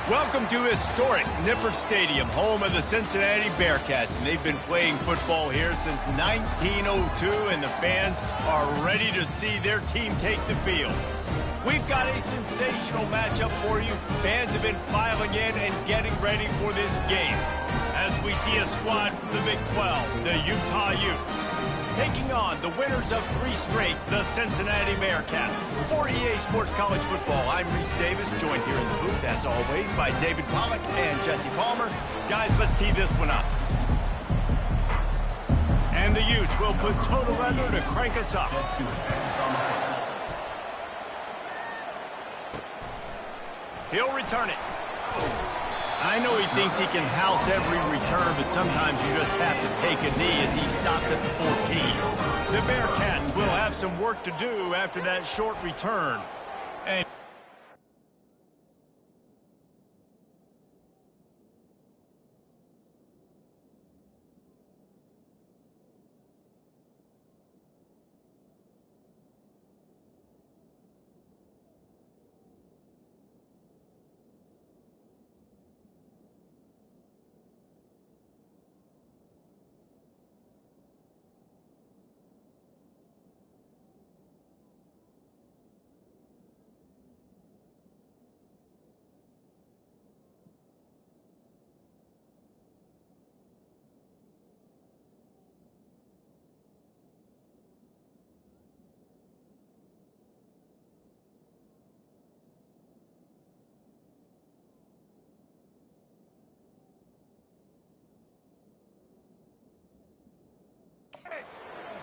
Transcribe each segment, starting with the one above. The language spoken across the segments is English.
Welcome to historic Nippert Stadium, home of the Cincinnati Bearcats, and they've been playing football here since 1902, and the fans are ready to see their team take the field. We've got a sensational matchup for you. Fans have been filing in and getting ready for this game, as we see a squad from the Big 12, the Utah Utes, taking on the winners of 3 straight, the Cincinnati Bearcats. For EA Sports College Football, I'm Reese Davis, joined here in the booth, as always, by David Pollack and Jesse Palmer. Guys, let's tee this one up. And the Utes will put total leather to crank us up. He'll return it. I know he thinks he can house every return, but sometimes you just have to take a knee as he stopped at the 14. The Bearcats will have some work to do after that short return. And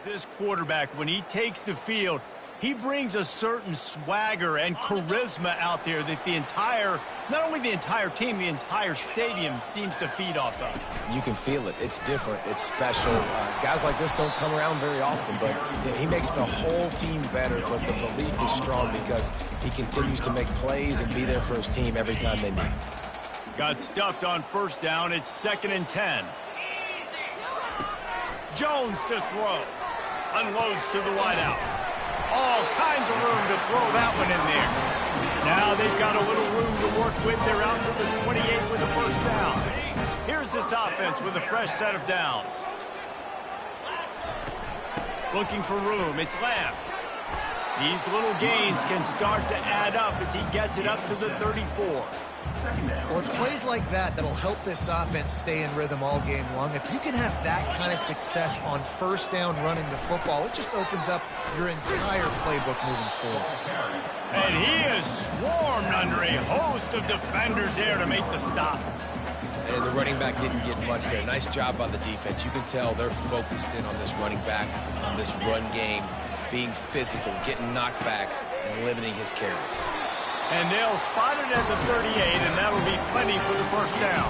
this quarterback, when he takes the field, he brings a certain swagger and charisma out there that the entire, not only the entire team, the entire stadium seems to feed off of. You can feel it. It's different. It's special. Guys like this don't come around very often, but he makes the whole team better, but the belief is strong because he continues to make plays and be there for his team every time they need. Got stuffed on first down. It's 2nd and 10. Jones to throw. Unloads to the wideout. All kinds of room to throw that one in there. Now they've got a little room to work with. They're out to the 28 with the first down. Here's this offense with a fresh set of downs. Looking for room. It's Lamb. These little gains can start to add up as he gets it up to the 34. Well, it's plays like that that'll help this offense stay in rhythm all game long. If you can have that kind of success on first down running the football, it just opens up your entire playbook moving forward. And he is swarmed under a host of defenders there to make the stop. And the running back didn't get much there. Nice job by the defense. You can tell they're focused in on this running back, on this run game, being physical, getting knockbacks, and limiting his carries. And they'll spot it at the 38, and that'll be plenty for the first down.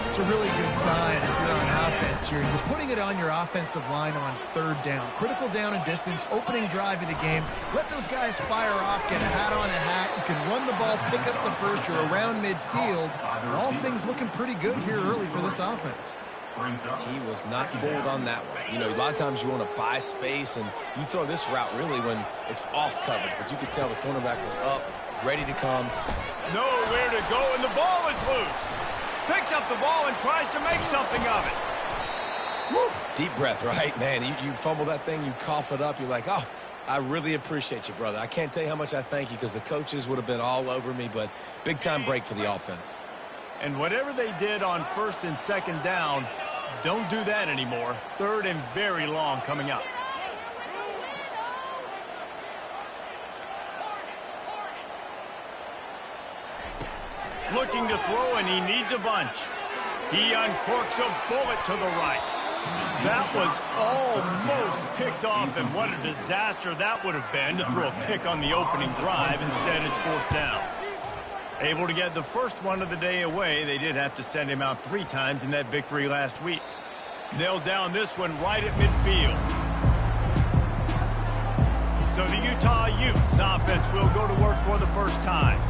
It's a really good sign if you're on offense here. You're putting it on your offensive line on 3rd down. Critical down and distance, opening drive of the game. Let those guys fire off, get a hat on a hat. You can run the ball, pick up the first. You're around midfield. All things looking pretty good here early for this offense. He was not fooled on that one. You know, a lot of times you want to buy space, and you throw this route really when it's off coverage. But you could tell the cornerback was up, ready to come. Nowhere to go, and the ball is loose. Picks up the ball and tries to make something of it. Woo. Deep breath, right? Man, you fumble that thing, you cough it up, you're like, oh, I really appreciate you, brother. I can't tell you how much I thank you because the coaches would have been all over me, but big-time break for the offense. And whatever they did on 1st and 2nd down, don't do that anymore. 3rd and very long coming up. Looking to throw, and he needs a bunch. He uncorks a bullet to the right. That was almost picked off, and what a disaster that would have been to throw a pick on the opening drive. Instead, it's 4th down. Able to get the first one of the day away. They did have to send him out 3 times in that victory last week. They'll down this one right at midfield. So the Utah Utes offense will go to work for the first time.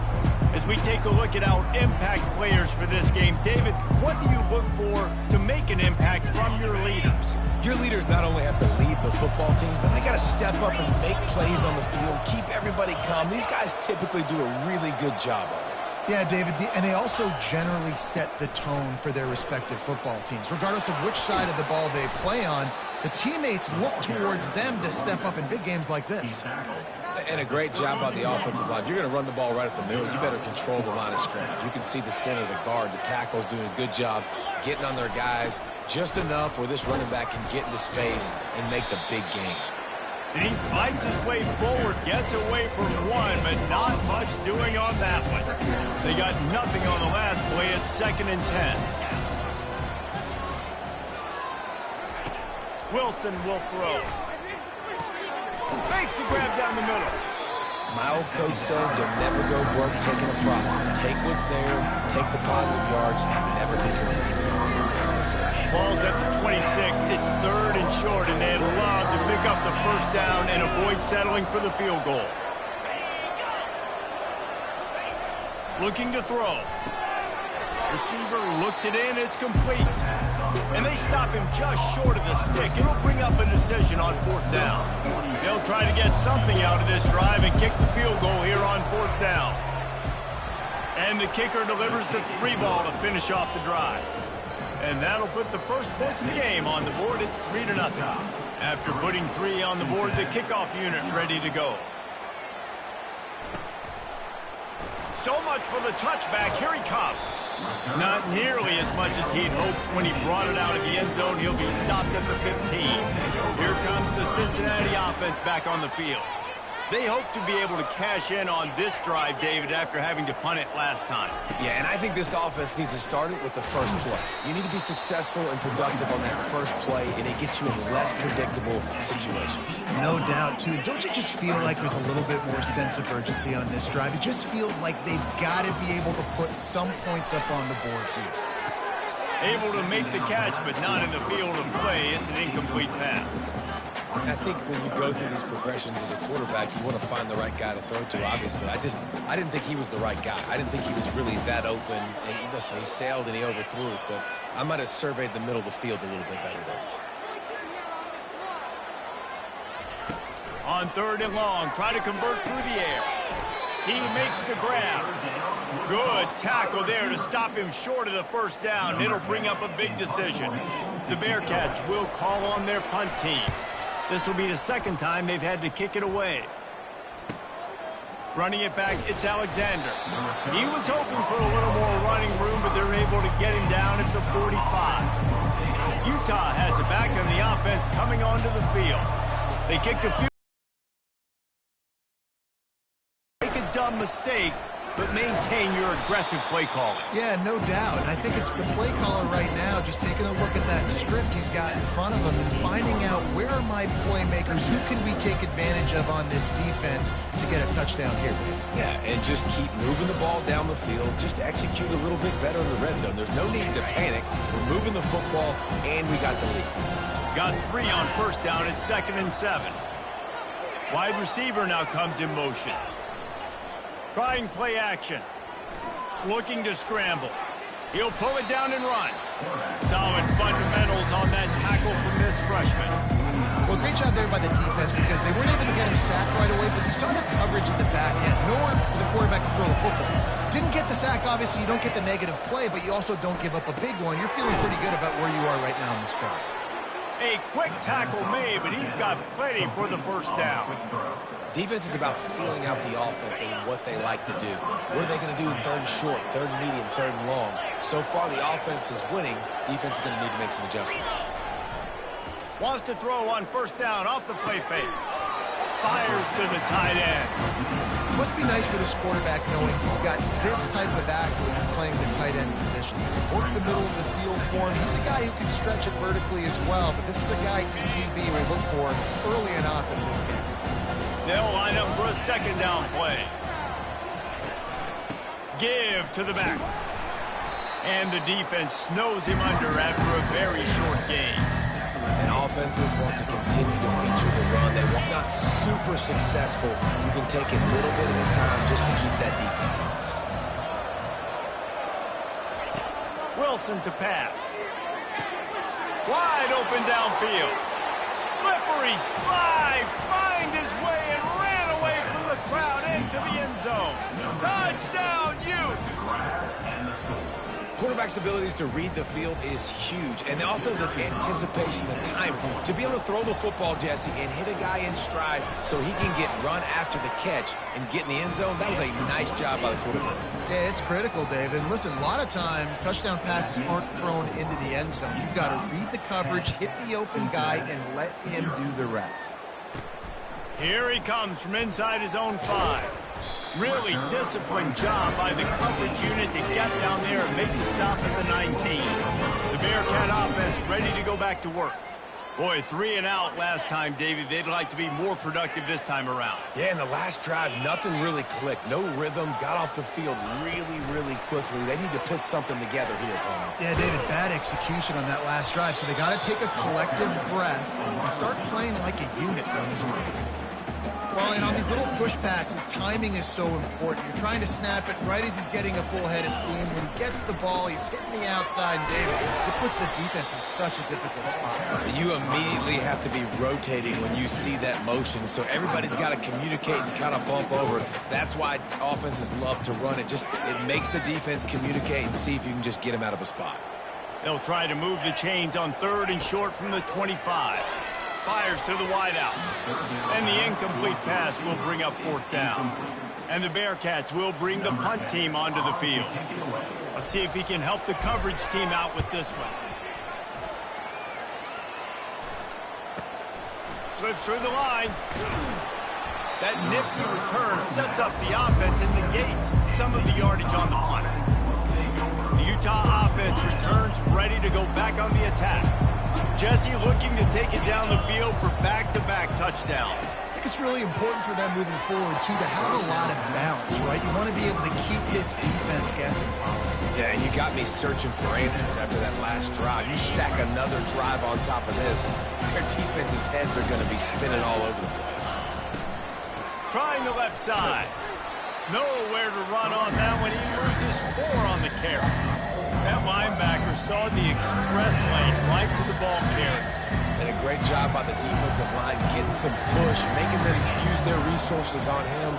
As we take a look at our impact players for this game, David, what do you look for to make an impact from your leaders? Your leaders not only have to lead the football team, but they got to step up and make plays on the field, keep everybody calm. These guys typically do a really good job of it. Yeah, David, and they also generally set the tone for their respective football teams. Regardless of which side of the ball they play on, the teammates look towards them to step up in big games like this. And a great job by the offensive line. If you're going to run the ball right at the middle, you better control the line of scrimmage. You can see the center, the guard, the tackle's doing a good job getting on their guys just enough where this running back can get into space and make the big game. And he fights his way forward, gets away from one, but not much doing on that one. They got nothing on the last play. It's 2nd and 10. Wilson will throw. Makes the grab down the middle. My old coach said you'll never go work taking a profit. Take what's there, take the positive yards, and never complain. Ball's at the 26. It's 3rd and short, and they'd love to pick up the first down and avoid settling for the field goal. Looking to throw. Receiver looks it in. It's complete. And they stop him just short of the stick. It'll bring up a decision on 4th down. They'll try to get something out of this drive and kick the field goal here on 4th down. And the kicker delivers the 3 ball to finish off the drive. And that'll put the first points of the game on the board. It's 3-0. After putting 3 on the board, the kickoff unit ready to go. So much for the touchback. Here he comes. Not nearly as much as he'd hoped when he brought it out of the end zone. He'll be stopped at the 15. Here comes the Cincinnati offense back on the field. They hope to be able to cash in on this drive, David, after having to punt it last time. Yeah, and I think this offense needs to start it with the first play. You need to be successful and productive on that first play, and it gets you in less predictable situations. No doubt, too. Don't you just feel like there's a little bit more sense of urgency on this drive? It just feels like they've got to be able to put some points up on the board here. Able to make the catch, but not in the field of play. It's an incomplete pass. I think when you go through these progressions as a quarterback, you want to find the right guy to throw to, obviously. I didn't think he was the right guy. I didn't think he was really that open. And listen, he sailed and he overthrew it, but I might have surveyed the middle of the field a little bit better there. On 3rd and long, try to convert through the air. He makes the grab. Good tackle there to stop him short of the first down. It'll bring up a big decision. The Bearcats will call on their punt team. This will be the 2nd time they've had to kick it away. Running it back, it's Alexander. He was hoping for a little more running room, but they're able to get him down at the 45. Utah has it back on the offense coming onto the field. They kicked a few. Make a dumb mistake, but maintain your aggressive play calling. Yeah, no doubt. And I think it's the play caller right now just taking a look at that script he's got in front of him and finding out where are my playmakers, who can we take advantage of on this defense to get a touchdown here. Yeah, and just keep moving the ball down the field. Just execute a little bit better in the red zone. There's no need to panic. We're moving the football, and we got the lead. Got 3 on 1st down. It's 2nd and 7. Wide receiver now comes in motion. Trying play action. Looking to scramble. He'll pull it down and run. Solid fundamentals on that tackle from this freshman. Well, great job there by the defense because they weren't able to get him sacked right away, but you saw the coverage in the back end. Nowhere for the quarterback to throw the football. Didn't get the sack, obviously. You don't get the negative play, but you also don't give up a big one. You're feeling pretty good about where you are right now in this drive. A quick tackle made, but he's got plenty for the first down. Defense is about feeling out the offense and what they like to do. What are they going to do in 3rd and short, 3rd and medium, 3rd and long? So far, the offense is winning. Defense is going to need to make some adjustments. Wants to throw on 1st down off the play fake. Fires to the tight end. Must be nice for this quarterback knowing he's got this type of athlete playing the tight end position. Work the middle of the field for him. He's a guy who can stretch it vertically as well, but this is a guy QB will look for early and often in this game. They'll line up for a 2nd down play. Give to the back. And the defense snows him under after a very short game. And offenses want to continue to feature the run. It's not super successful. You can take it little bit at a time just to keep that defense honest. Wilson to pass. Wide open downfield. Slippery slide. Find his way and ran away from the the crowd into the end zone. Touchdown, Utes! Quarterback's abilities to read the field is huge, and also the anticipation, the time. To be able to throw the football, Jesse, and hit a guy in stride so he can get run after the catch and get in the end zone, that was a nice job by the quarterback. Yeah, it's critical, David. And listen, a lot of times, touchdown passes aren't thrown into the end zone. You've got to read the coverage, hit the open guy, and let him do the rest. Here he comes from inside his own 5. Really disciplined job by the coverage unit to get down there and make the stop at the 19. The Bearcat offense ready to go back to work. Boy, 3 and out last time, David. They'd like to be more productive this time around. Yeah, in the last drive, nothing really clicked. No rhythm, got off the field really quickly. They need to put something together here, Tony. Yeah, David, bad execution on that last drive, so they got to take a collective breath and start playing like a unit on this one. Well, and on these little push passes, timing is so important. You're trying to snap it right as he's getting a full head of steam. When he gets the ball, he's hitting the outside, and David, it puts the defense in such a difficult spot. You immediately have to be rotating when you see that motion, so everybody's got to communicate and kind of bump over. That's why offenses love to run it. It makes the defense communicate and see if you can just get him out of a spot. They'll try to move the chains on 3rd and short from the 25. Fires to the wideout. And the incomplete pass will bring up 4th down. And the Bearcats will bring the punt team onto the field. Let's see if he can help the coverage team out with this one. Slips through the line. That nifty return sets up the offense and negates some of the yardage on the punt. The Utah offense returns ready to go back on the attack. Jesse looking to take it down the field for back-to-back touchdowns. I think it's really important for them moving forward, too, to have a lot of balance, right? You want to be able to keep this defense guessing. Yeah, and you got me searching for answers after that last drive. You stack another drive on top of this, their defense's heads are going to be spinning all over the place. Trying the left side. Nowhere to run on that one. He loses 4 on the carry. That linebacker saw the express lane right to the ball carrier. And a great job by the defensive line getting some push, making them use their resources on him.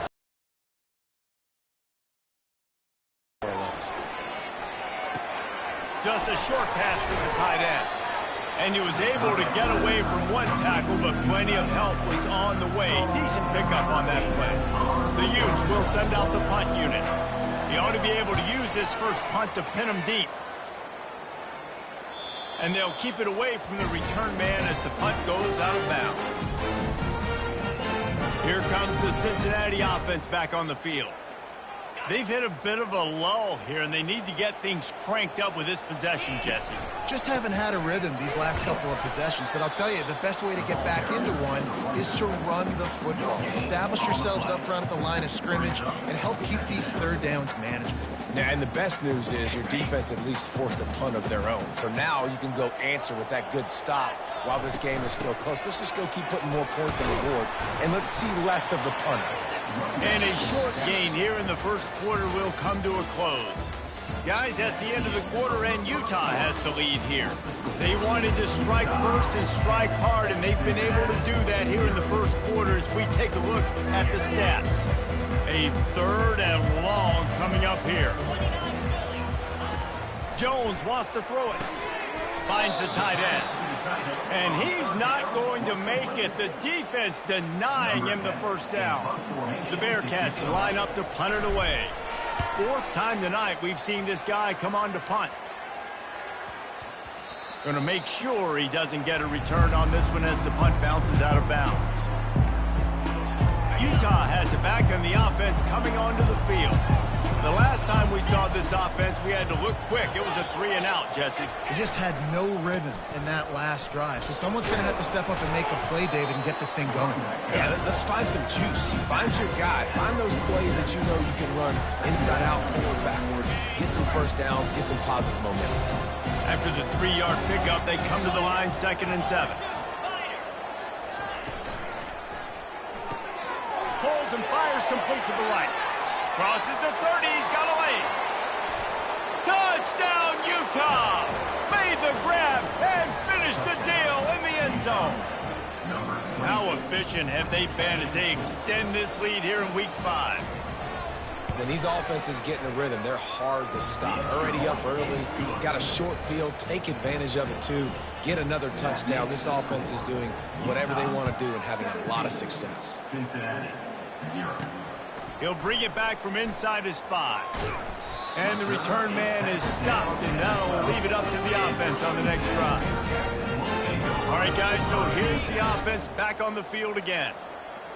Just a short pass to the tight end. And he was able to get away from one tackle, but plenty of help was on the way. Decent pickup on that play. The Utes will send out the punt unit. He ought to be able to use this first punt to pin him deep. And they'll keep it away from the return man as the punt goes out of bounds. Here comes the Cincinnati offense back on the field. They've hit a bit of a lull here, and they need to get things cranked up with this possession, Jesse. Just haven't had a rhythm these last couple of possessions, but I'll tell you, the best way to get back into one is to run the football. Establish yourselves up front at the line of scrimmage and help keep these 3rd downs manageable. Yeah, and the best news is your defense at least forced a punt of their own. So now you can go answer with that good stop while this game is still close. Let's just go keep putting more points on the board, and let's see less of the punter. And a short gain here in the first quarter will come to a close. Guys, that's the end of the quarter, and Utah has the lead here. They wanted to strike first and strike hard, and they've been able to do that here in the first quarter as we take a look at the stats. A 3rd and long coming up here. Jones wants to throw it. Finds the tight end. And he's not going to make it. The defense denying him the first down. The Bearcats line up to punt it away. 4th time tonight we've seen this guy come on to punt. Going to make sure he doesn't get a return on this one as the punt bounces out of bounds. Utah has it back on the offense coming onto the field. The last time we saw this offense, we had to look quick. It was a 3 and out, Jesse. They just had no rhythm in that last drive. So someone's going to have to step up and make a play, David, and get this thing going. Yeah, let's find some juice. Find your guy. Find those plays that you know you can run inside out, forward, backwards. Get some first downs. Get some positive momentum. After the 3-yard pickup, they come to the line 2nd and 7. Pulls and fires complete to the right. Crosses the 30, he's got a lane. Touchdown, Utah! Made the grab and finished the deal in the end zone. How efficient have they been as they extend this lead here in Week 5? When these offenses get in a rhythm, they're hard to stop. Already up early, got a short field, take advantage of it too, get another touchdown. This offense is doing whatever they want to do and having a lot of success. Cincinnati, 0. He'll bring it back from inside his 5. And the return man is stopped, and now we'll leave it up to the offense on the next drive. All right, guys, so here's the offense back on the field again.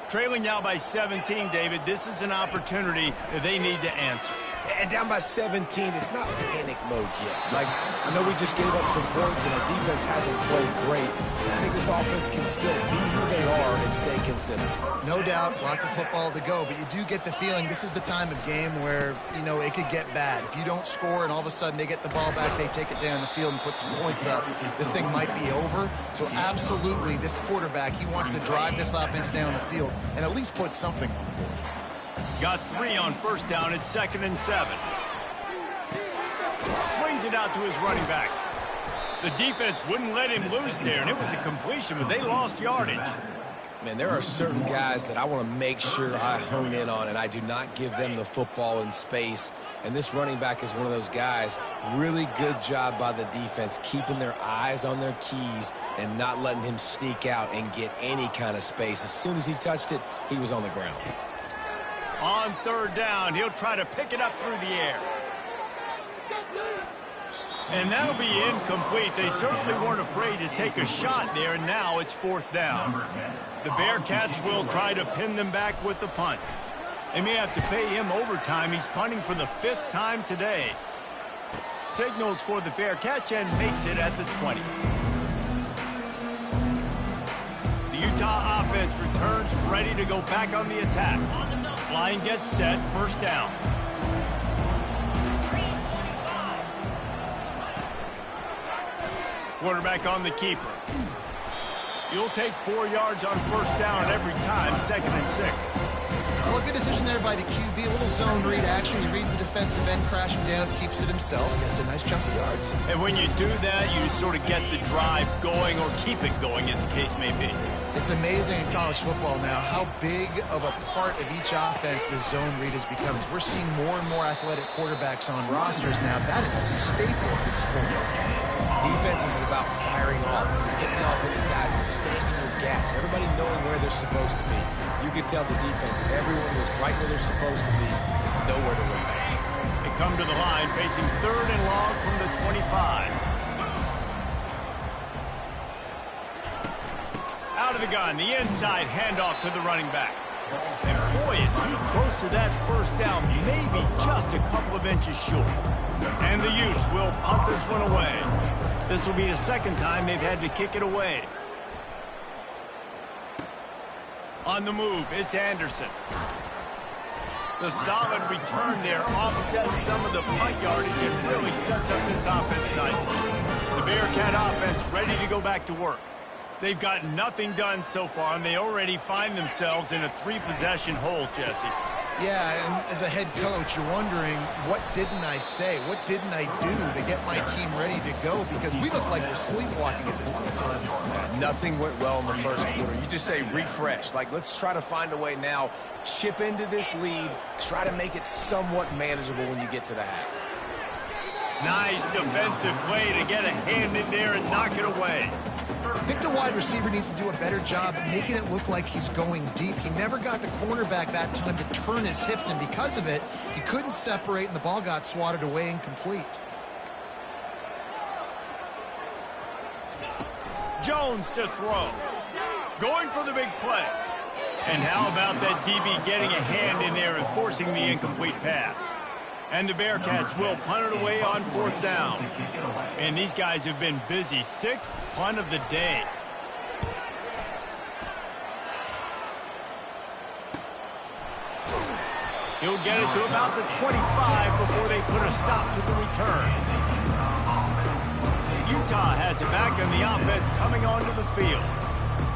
Trailing now by 17, David. This is an opportunity that they need to answer. And down by 17, it's not panic mode yet. Like, I know we just gave up some points and our defense hasn't played great. I think this offense can still be who they are and stay consistent. No doubt, lots of football to go, but you do get the feeling this is the time of game where, you know, it could get bad. If you don't score and all of a sudden they get the ball back, they take it down the field and put some points up, this thing might be over. So absolutely, this quarterback, he wants to drive this offense down the field and at least put something on the board. Got 3 on first down at 2nd and 7. Swings it out to his running back. The defense wouldn't let him loose there, and it was a completion, but they lost yardage. Man, there are certain guys that I want to make sure I hone in on, and I do not give them the football in space. And this running back is one of those guys. Really good job by the defense, keeping their eyes on their keys and not letting him sneak out and get any kind of space. As soon as he touched it, he was on the ground. On 3rd down, he'll try to pick it up through the air. And that'll be incomplete. They certainly weren't afraid to take a shot there, and now it's 4th down. The Bearcats will try to pin them back with the punt. They may have to pay him overtime. He's punting for the 5th time today. Signals for the fair catch and makes it at the 20. The Utah offense returns ready to go back on the attack. Line gets set, 1st down. Quarterback on the keeper. You'll take 4 yards on 1st down every time, 2nd and 6. Well, good decision there by the QB. A little zone read action. He reads the defensive end, crashing down, keeps it himself. Gets a nice chunk of yards. And when you do that, you sort of get the drive going or keep it going, as the case may be. It's amazing in college football now how big of a part of each offense the zone read has become. We're seeing more and more athletic quarterbacks on rosters now. That is a staple of the sport. Defense is about firing off, hitting the offensive guys, and staying in your gaps. Everybody knowing where they're supposed to be. You could tell the defense, everyone was right where they're supposed to be, nowhere to run. They come to the line facing 3rd and long from the 25. Out of the gun, the inside handoff to the running back. And boy, is he close to that 1st down, maybe just a couple of inches short. And the Utes will punt this one away. This will be the 2nd time they've had to kick it away. On the move, it's Anderson. The solid return there offsets some of the punt yardage and really sets up this offense nicely. The Bearcat offense ready to go back to work. They've got nothing done so far, and they already find themselves in a 3-possession hole, Jesse. Yeah, and as a head coach, you're wondering, what didn't I say? What didn't I do to get my team ready to go? Because we look like we're sleepwalking at this point. Nothing went well in the 1st quarter. You just say refresh. Like, let's try to find a way now, chip into this lead, try to make it somewhat manageable when you get to the half. Nice defensive play to get a hand in there and knock it away. I think the wide receiver needs to do a better job making it look like he's going deep. He never got the cornerback that time to turn his hips, and because of it, he couldn't separate, and the ball got swatted away incomplete. Jones to throw. Going for the big play. And how about that DB getting a hand in there and forcing the incomplete pass? And the Bearcats will punt it away on 4th down. And these guys have been busy. 6th punt of the day. He'll get it to about the 25 before they put a stop to the return. Utah has it back, and the offense coming onto the field.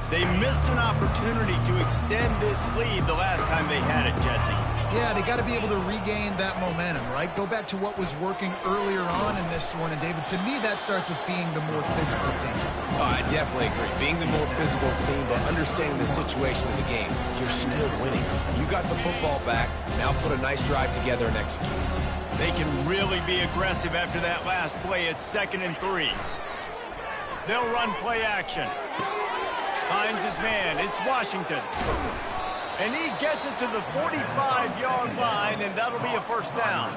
They missed an opportunity to extend this lead the last time they had it, Jesse. Yeah, they got to be able to regain that momentum, right? Go back to what was working earlier on in this one. And, David, to me, that starts with being the more physical team. Oh, I definitely agree. Being the more physical team, but understanding the situation of the game. You're still winning. You got the football back. Now put a nice drive together and execute. They can really be aggressive after that last play. It's 2nd and 3. They'll run play action. Finds his man. It's Washington. And he gets it to the 45-yard line, and that'll be a first down.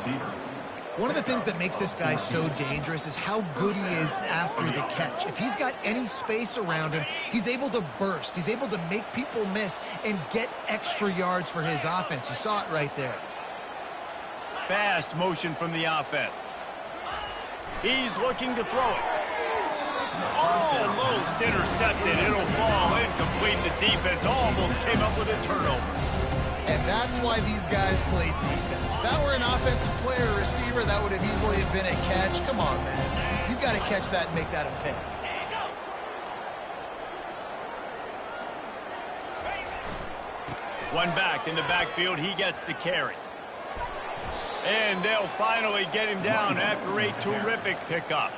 One of the things that makes this guy so dangerous is how good he is after the catch. If he's got any space around him, he's able to burst. He's able to make people miss and get extra yards for his offense. You saw it right there. Fast motion from the offense. He's looking to throw it. Almost intercepted. It'll fall incomplete. The defense almost came up with a turnover. And that's why these guys played defense. If that were an offensive player or receiver, that would have easily been a catch. Come on, man. You've got to catch that and make that a pick. One back in the backfield. He gets to carry. And they'll finally get him down after a terrific pickup.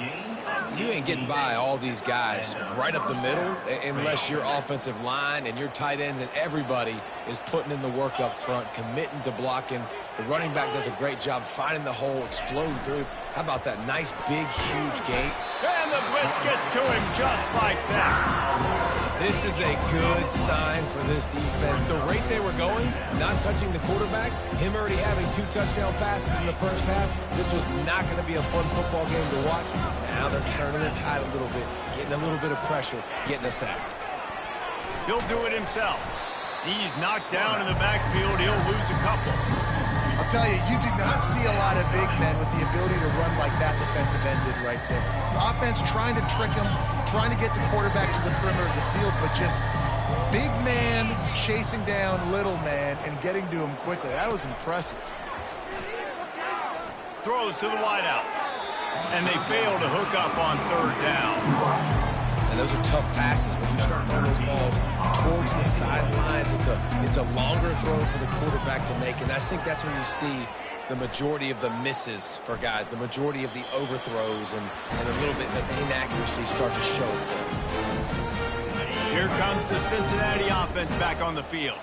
You ain't getting by all these guys right up the middle unless your offensive line and your tight ends and everybody is putting in the work up front, committing to blocking. The running back does a great job finding the hole, exploding through. How about that nice, big, huge gate? And the blitz gets to him just like that. This is a good sign for this defense. The rate they were going, not touching the quarterback, him already having 2 touchdown passes in the first half, this was not going to be a fun football game to watch. Now they're turning the tide a little bit, getting a little bit of pressure, getting a sack. He'll do it himself. He's knocked down in the backfield. He'll lose a couple. I'll tell you, you do not see a lot of big men with the ability to run like that defensive end did right there. The offense trying to trick him, trying to get the quarterback to the perimeter of the field, but just big man chasing down little man and getting to him quickly. That was impressive. Throws to the wideout. And they fail to hook up on 3rd down. And those are tough passes when you start throwing those balls towards the sidelines. It's a longer throw for the quarterback to make, and I think that's when you see the majority of the misses for guys, the majority of the overthrows and a little bit of inaccuracy start to show itself. Here comes the Cincinnati offense back on the field.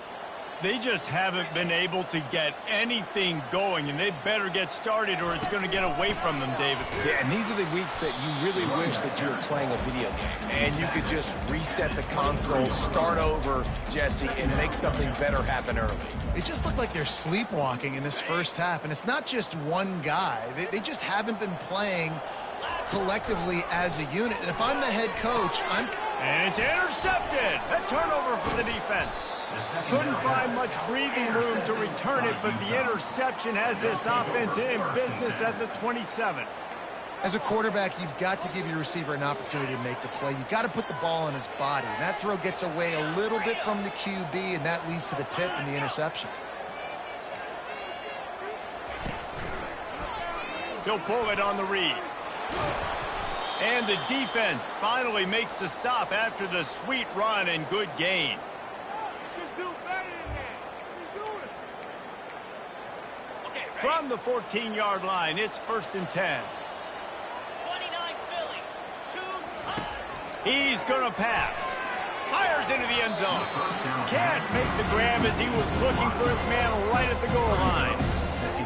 They just haven't been able to get anything going, and they better get started or it's going to get away from them, David. Yeah, and these are the weeks that you really wish that you were playing a video game. And you could just reset the console, start over, Jesse, and make something better happen early. It just looked like they're sleepwalking in this first half, and it's not just one guy. They just haven't been playing collectively as a unit. And if I'm the head coach, And it's intercepted! A turnover for the defense. Couldn't find much breathing room to return it, but the interception has this offense in business at the 27. As a quarterback, you've got to give your receiver an opportunity to make the play. You've got to put the ball on his body. And that throw gets away a little bit from the QB, and that leads to the tip and the interception. He'll pull it on the read. And the defense finally makes the stop after the sweet run and good gain. From the 14-yard line, it's 1st and 10. 29 Philly. 2 high. He's going to pass. Fires into the end zone. Can't make the grab as he was looking for his man right at the goal line.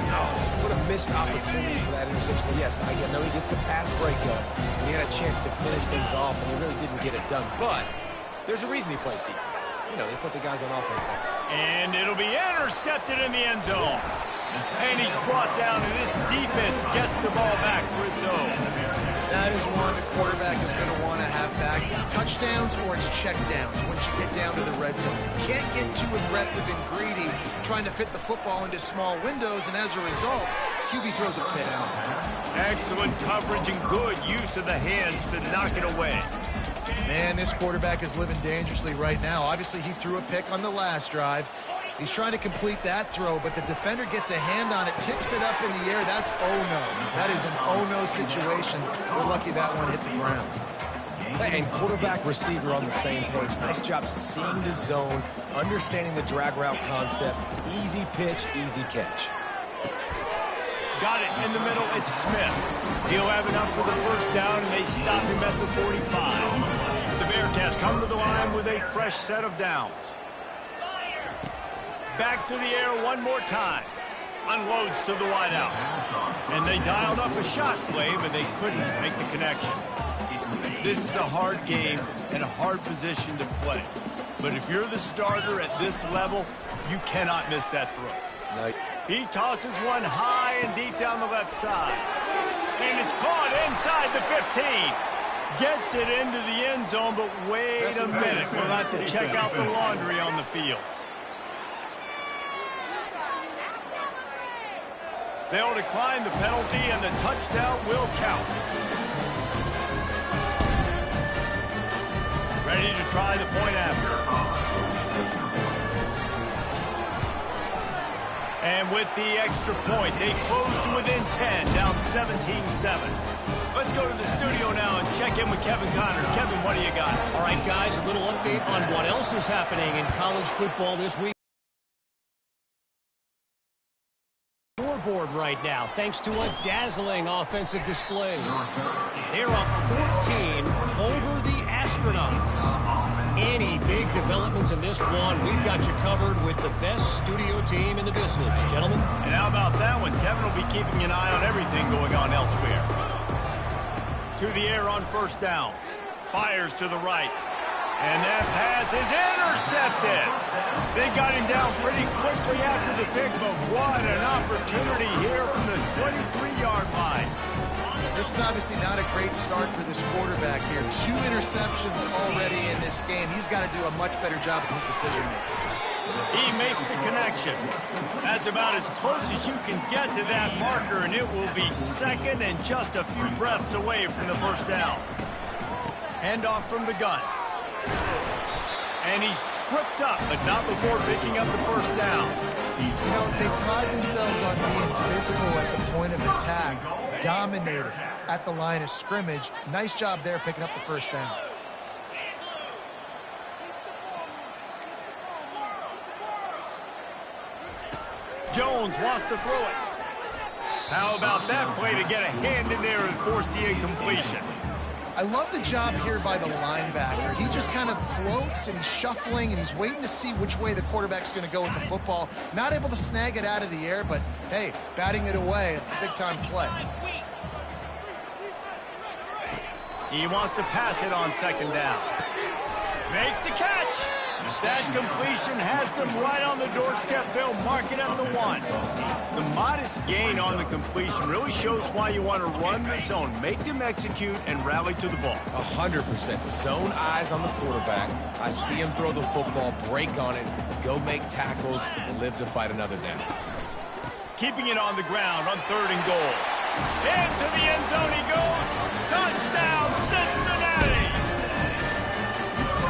Oh, what a missed opportunity for that interception. Yes, I know he gets the pass breakup, and he had a chance to finish things off, and he really didn't get it done. But there's a reason he plays defense. You know, they put the guys on offense like that. And it'll be intercepted in the end zone. And he's brought down, and this defense gets the ball back for its own. That is one the quarterback is going to want to have back. It's touchdowns or it's checkdowns once you get down to the red zone. You can't get too aggressive and greedy trying to fit the football into small windows, and as a result, QB throws a pick. Excellent coverage and good use of the hands to knock it away. Man, this quarterback is living dangerously right now. Obviously, he threw a pick on the last drive. He's trying to complete that throw, but the defender gets a hand on it, tips it up in the air. That's oh-no. That is an oh-no situation. We're lucky that one hit the ground. And quarterback receiver on the same page. Nice job seeing the zone, understanding the drag route concept. Easy pitch, easy catch. Got it in the middle. It's Smith. He'll have enough for the first down, and they stop him at the 45. The Bearcats come to the line with a fresh set of downs. Back to the air one more time. Unloads to the wideout. And they dialed up a shot play, but they couldn't make the connection. This is a hard game and a hard position to play. But if you're the starter at this level, you cannot miss that throw. No. He tosses one high and deep down the left side. And it's caught inside the 15. Gets it into the end zone, but wait a minute. We'll have to check out the laundry on the field. They'll decline the penalty, and the touchdown will count. Ready to try the point after. And with the extra point, they close to within 10, down 17-7. Let's go to the studio now and check in with Kevin Connors. Kevin, what do you got? All right, guys, a little update on what else is happening in college football this week. Scoreboard right now, thanks to a dazzling offensive display. They're up 14 over the Astronauts. Any big developments in this one, we've got you covered with the best studio team in the business, gentlemen. And how about that one? Kevin will be keeping an eye on everything going on elsewhere. To the air on first down. Fires to the right. And that pass is intercepted. They got him down pretty quickly after the pick, but what an opportunity here from the 23-yard line. This is obviously not a great start for this quarterback here. 2 interceptions already in this game. He's got to do a much better job with his decision-making. He makes the connection. That's about as close as you can get to that marker, and it will be second and just a few breaths away from the first down. Handoff from the gun. And he's tripped up, but not before picking up the first down. You know, they pride themselves on being physical at the point of attack, dominating at the line of scrimmage. Nice job there picking up the first down. Jones wants to throw it. How about that play to get a hand in there and force the incompletion? I love the job here by the linebacker. He just kind of floats and he's shuffling and he's waiting to see which way the quarterback's going to go with the football. Not able to snag it out of the air, but hey, batting it away, it's a big-time play. He wants to pass it on second down. Makes the catch. That completion has them right on the doorstep. They'll mark it at the 1. The modest gain on the completion really shows why you want to run the zone. Make them execute and rally to the ball. 100%. Zone eyes on the quarterback. I see him throw the football, break on it, go make tackles, and live to fight another down. Keeping it on the ground on 3rd and goal. Into the end zone he goes. Touchdown, Cincinnati!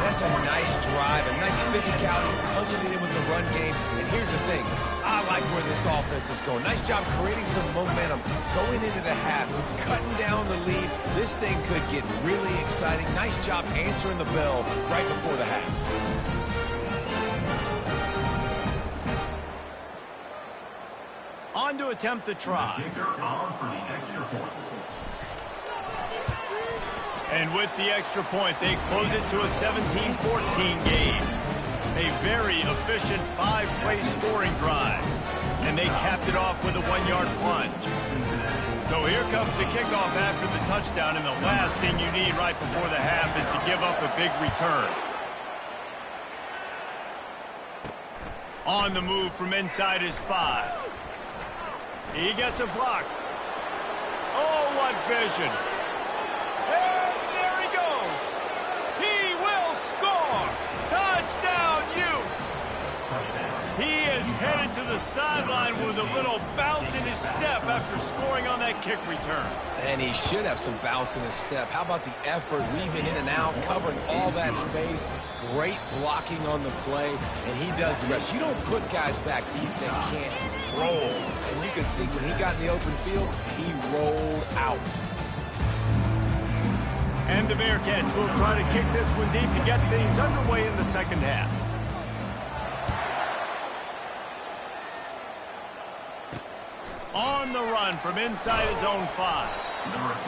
That's a nice drive, a nice physicality, punching it in with the run game. And here's the thing. I like where this offense is going. Nice job creating some momentum, going into the half, cutting down the lead. This thing could get really exciting. Nice job answering the bell right before the half. On to attempt the try. And with the extra point, they close it to a 17-14 game. A very efficient 5-play scoring drive. And they capped it off with a 1-yard plunge. So here comes the kickoff after the touchdown, and the last thing you need right before the half is to give up a big return. On the move from inside his 5. He gets a block. Oh, what vision. And there he goes. He will score. Touchdown, Utes. He is headed to the sideline with a little bounce in his step after scoring on that kick return. And he should have some bounce in his step. How about the effort, weaving in and out, covering all that space. Great blocking on the play, and he does the rest. You don't put guys back deep that can't roll. And you can see when he got in the open field, he rolled out. And the Bearcats will try to kick this one deep to get things underway in the second half. On the run from inside his own 5.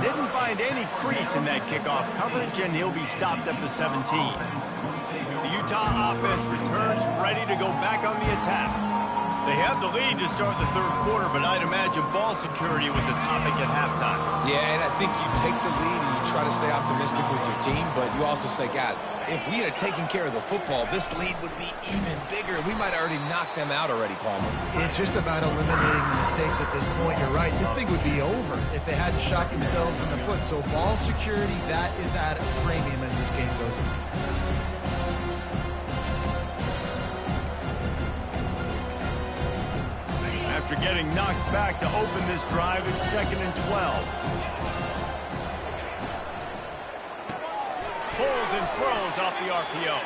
Didn't find any crease in that kickoff coverage, and he'll be stopped at the 17. The Utah offense returns ready to go back on the attack. They have the lead to start the third quarter, but I'd imagine ball security was a topic at halftime. Yeah, and I think you take the lead and you try to stay optimistic with your team, but you also say, guys, if we had taken care of the football, this lead would be even bigger. We might have already knocked them out already, Palmer. It's just about eliminating the mistakes at this point. You're right. This thing would be over if they hadn't shot themselves in the foot. So ball security, that is at a premium as this game goes on. After getting knocked back to open this drive, it's 2nd and 12. Pulls and throws off the RPO.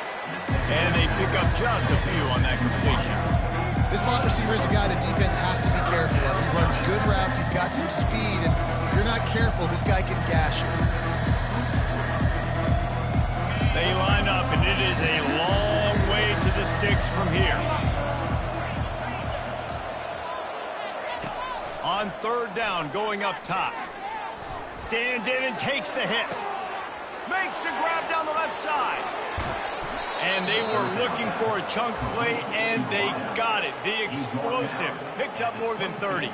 And they pick up just a few on that completion. This slot receiver is a guy the defense has to be careful of. He runs good routes, he's got some speed, and if you're not careful, this guy can gash you. They line up, and it is a long way to the sticks from here. On 3rd down, going up top. Stands in and takes the hit. Makes the grab down the left side. And they were looking for a chunk play, and they got it. The explosive picks up more than 30.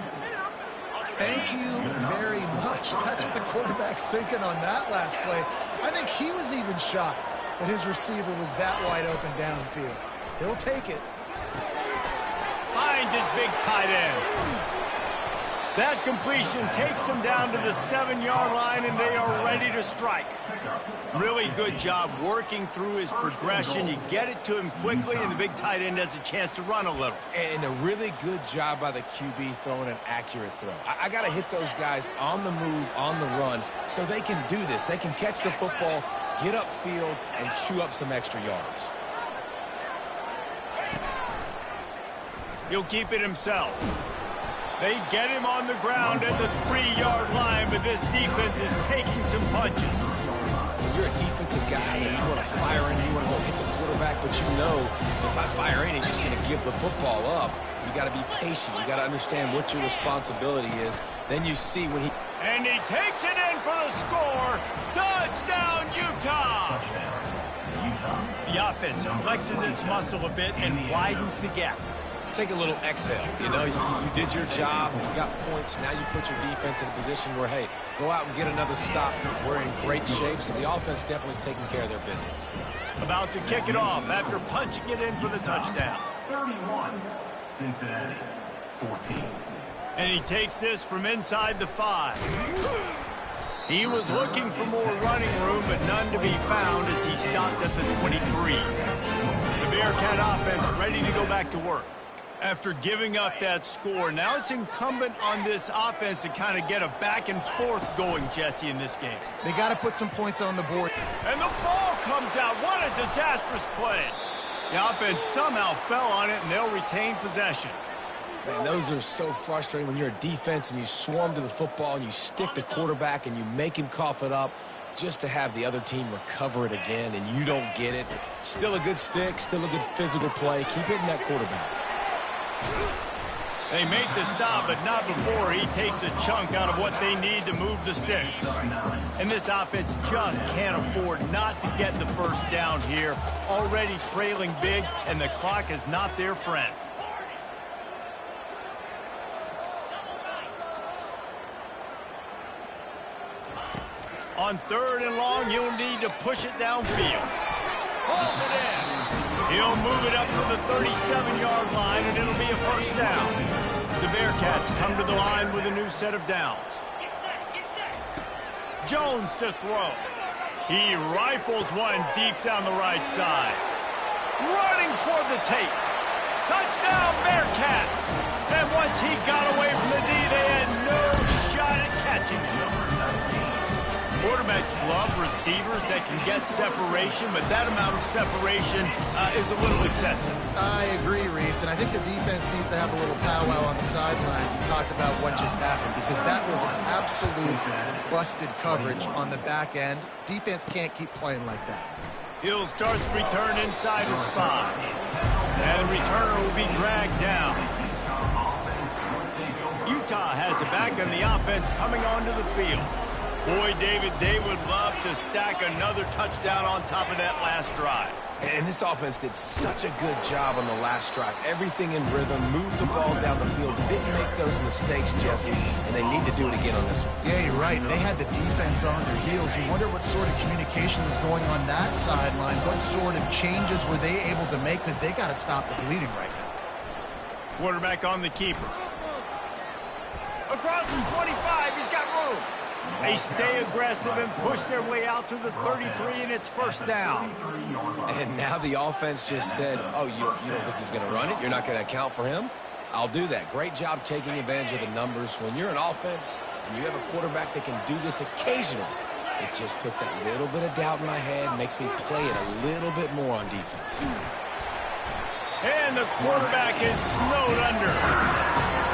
Thank you very much. That's what the quarterback's thinking on that last play. I think he was even shocked that his receiver was that wide open downfield. He'll take it. Finds his big tight end. That completion takes them down to the 7-yard line, and they are ready to strike. Really good job working through his progression. You get it to him quickly, and the big tight end has a chance to run a little. And a really good job by the QB throwing an accurate throw. I got to hit those guys on the move, on the run, so they can do this. They can catch the football, get upfield, and chew up some extra yards. He'll keep it himself. They get him on the ground at the 3-yard line, but this defense is taking some punches. When you're a defensive guy and you want to fire in, you want to go hit the quarterback, but you know if I fire in, he's just going to give the football up. You got to be patient. You got to understand what your responsibility is. Then you see when he... And he takes it in for the score. Touchdown, Utah! The offense flexes its muscle a bit and widens the gap. Take a little exhale. You know, you did your job. You got points. Now you put your defense in a position where, hey, go out and get another stop. We're in great shape, so the offense definitely taking care of their business. About to kick it off after punching it in for the touchdown. 31, Cincinnati, 14. And he takes this from inside the 5. He was looking for more running room, but none to be found as he stopped at the 23. The Bearcat offense ready to go back to work. After giving up that score, now it's incumbent on this offense to kind of get a back and forth going, Jesse, in this game. They got to put some points on the board. And the ball comes out. What a disastrous play. The offense somehow fell on it, and they'll retain possession. Man, those are so frustrating when you're a defense and you swarm to the football and you stick the quarterback and you make him cough it up just to have the other team recover it again, and you don't get it. Still a good stick, still a good physical play. Keep hitting that quarterback. They make the stop, but not before he takes a chunk out of what they need to move the sticks. And this offense just can't afford not to get the first down here. Already trailing big, and the clock is not their friend. On 3rd and long, you'll need to push it downfield. Pulls it in. He'll move it up to the 37-yard line, and it'll be a first down. The Bearcats come to the line with a new set of downs. Jones to throw. He rifles one deep down the right side. Running toward the tape. Touchdown, Bearcats! And once he got away from the D, they had no shot at catching him. Quarterbacks love receivers that can get separation, but that amount of separation is a little excessive. I agree, Reese, and I think the defense needs to have a little powwow on the sidelines and talk about what just happened, because that was an absolute busted coverage on the back end. Defense can't keep playing like that. He'll start the return inside his spot, and the returner will be dragged down. Utah has it back on the offense coming onto the field. Boy, David, they would love to stack another touchdown on top of that last drive. And this offense did such a good job on the last drive. Everything in rhythm, moved the ball down the field, didn't make those mistakes, Jesse, and they need to do it again on this one. Yeah, you're right. They had the defense on their heels. You wonder what sort of communication was going on that sideline. What sort of changes were they able to make, because they got to stop the bleeding right now. Quarterback on the keeper. Across the 25, he's got room. They stay aggressive and push their way out to the 33, and it's first down. And now the offense just said, oh, you don't think he's going to run it? You're not going to account for him? I'll do that. Great job taking advantage of the numbers. When you're an offense and you have a quarterback that can do this occasionally, it just puts that little bit of doubt in my head, makes me play it a little bit more on defense. And the quarterback is snowed under.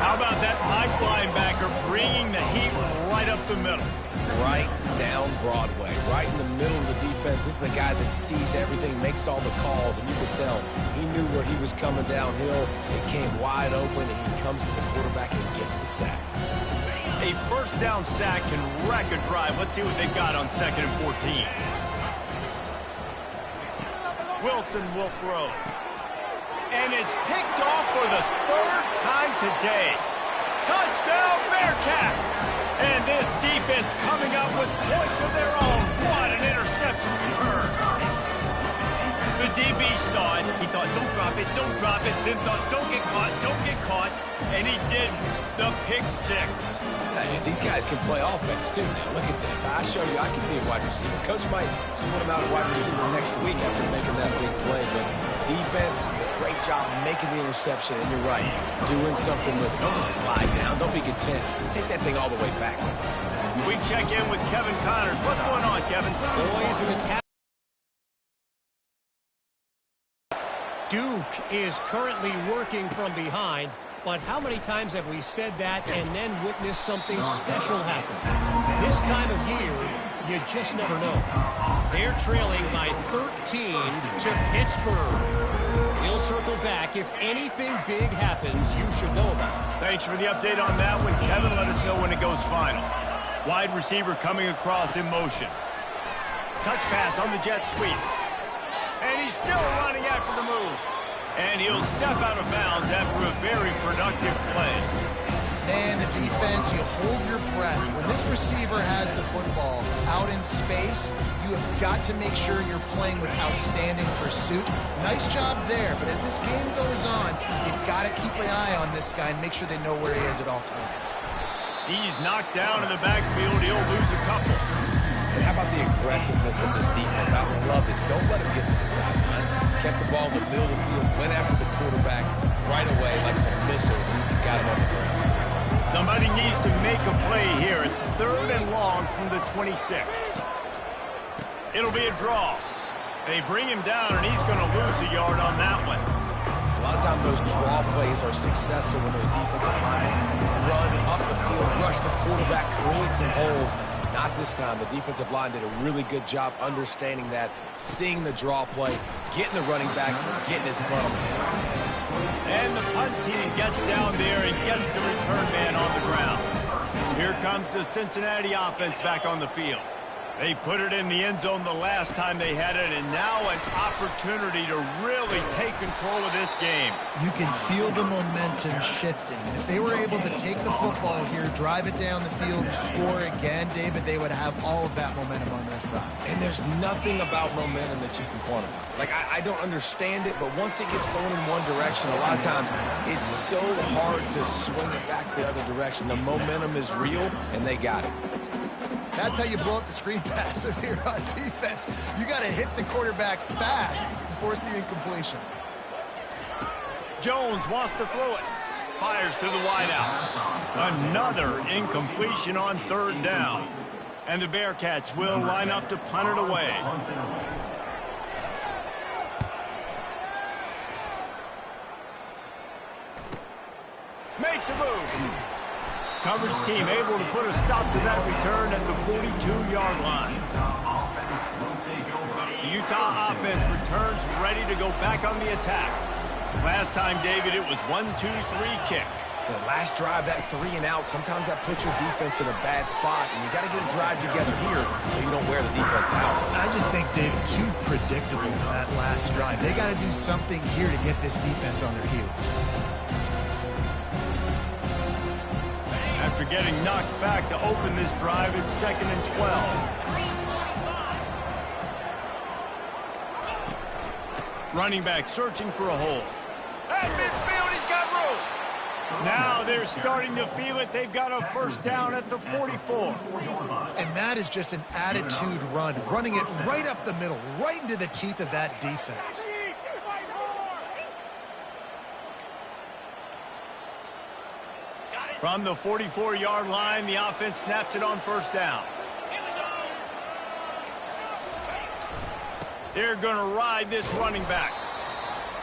How about that Mike linebacker bringing the heat right up the middle? Right down Broadway, right in the middle of the defense. This is the guy that sees everything, makes all the calls, and you could tell he knew where he was coming downhill. It came wide open, and he comes to the quarterback and gets the sack. A first down sack can wreck a drive. Let's see what they got on 2nd and 14. Wilson will throw. And it's picked off for the 3rd time today. Touchdown, Bearcats! And this defense coming up with points of their own. What an interception return. The DB saw it. He thought, don't drop it, don't drop it. Then thought, don't get caught, don't get caught. And he didn't. The pick 6. Hey, these guys can play offense, too. Now, look at this. I show you I can be a wide receiver. Coach might split him out at wide receiver next week after making that big play. But defense, great job making the interception. And you're right, doing something with it. Don't just slide down. Don't be content. Take that thing all the way back. We check in with Kevin Connors. What's going on, Kevin? Boys, and it's Duke is currently working from behind, but how many times have we said that and then witnessed something special happen? This time of year, you just never know. They're trailing by 13 to Pittsburgh. He'll circle back. If anything big happens, you should know about it. Thanks for the update on that one, Kevin. Let us know when it goes final. Wide receiver coming across in motion. Touch pass on the jet sweep. And he's still running after the move. And he'll step out of bounds after a very productive play. Man, the defense, you hold your breath. When this receiver has the football out in space, you have got to make sure you're playing with outstanding pursuit. Nice job there, but as this game goes on, you've got to keep an eye on this guy and make sure they know where he is at all times. He's knocked down in the backfield. He'll lose a couple. And how about the aggressiveness of this defense? I love this. Don't let him get to the sideline. Kept the ball in the middle of the field, went after the quarterback right away like some missiles, and got him on the ground. Somebody needs to make a play here. It's 3rd and long from the 26. It'll be a draw. They bring him down, and he's going to lose a yard on that one. A lot of times those draw plays are successful when those defensive linemen run up the field, rush the quarterback, create some holes. Not this time. The defensive line did a really good job understanding that, seeing the draw play, getting the running back, getting his butt on the ground. And the punt team gets down there and gets the return man on the ground. Here comes the Cincinnati offense back on the field. They put it in the end zone the last time they had it, and now an opportunity to really take control of this game. You can feel the momentum shifting. And if they were able to take the football here, drive it down the field, and score again, David, they would have all of that momentum on their side. And there's nothing about momentum that you can quantify. Like, I don't understand it, but once it gets going in one direction, a lot of times it's so hard to swing it back the other direction. The momentum is real, and they got it. That's how you blow up the screen pass here on defense. You got to hit the quarterback fast and force the incompletion. Jones wants to throw it. Fires to the wideout. Another incompletion on 3rd down. And the Bearcats will line up to punt it away. Makes a move. Coverage team able to put a stop to that return at the 42-yard line. The Utah offense returns ready to go back on the attack. Last time, David, it was 1-2-3 kick. The last drive, that 3 and out, sometimes that puts your defense in a bad spot, and you got to get a drive together here so you don't wear the defense out. I just think, David, too predictable that last drive. They got to do something here to get this defense on their heels. After getting knocked back to open this drive, it's 2nd and 12. Running back searching for a hole. At midfield, he's got room. Now they're starting to feel it. They've got a first down at the 44. And that is just an attitude run, running it right up the middle, right into the teeth of that defense. From the 44-yard line, the offense snaps it on first down. They're going to ride this running back.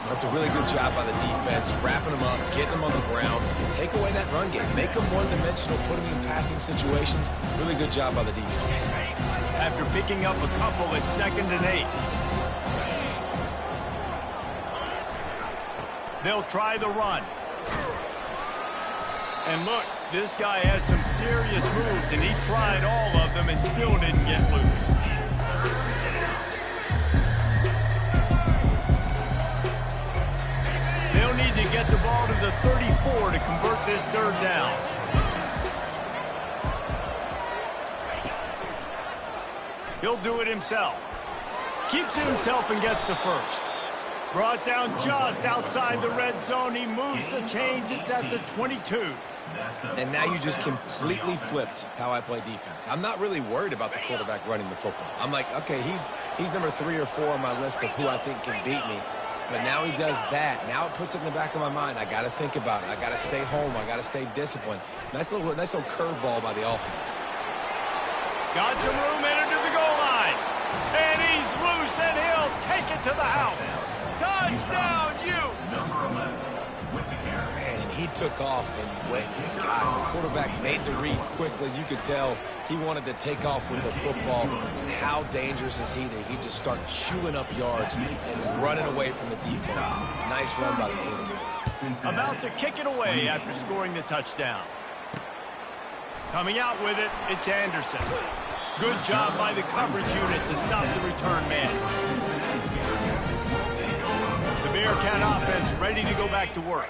That's a really good job by the defense, wrapping them up, getting them on the ground, take away that run game, make them one-dimensional, put them in passing situations. Really good job by the defense. After picking up a couple, it's 2nd and 8. They'll try the run. And look, this guy has some serious moves, and he tried all of them and still didn't get loose. They'll need to get the ball to the 34 to convert this third down. He'll do it himself. Keeps it himself and gets the first. Brought down just outside the red zone. He moves the chains. It's at the 22. And now you just completely flipped how I play defense. I'm not really worried about the quarterback running the football. I'm like, okay, he's number 3 or 4 on my list of who I think can beat me. But now he does that. Now it puts it in the back of my mind. I got to think about it. I got to stay home. I got to stay disciplined. Nice little curveball by the offense. Got some room in to the goal line. And he's loose, and he'll take it to the house. Touchdown, Man, and he took off and went and got it. The quarterback made the read quickly. You could tell he wanted to take off with the football. And how dangerous is he that he just started chewing up yards and running away from the defense. Nice run by the quarterback. About to kick it away after scoring the touchdown. Coming out with it, it's Anderson. Good job by the coverage unit to stop the return man. The Bearcat offense ready to go back to work.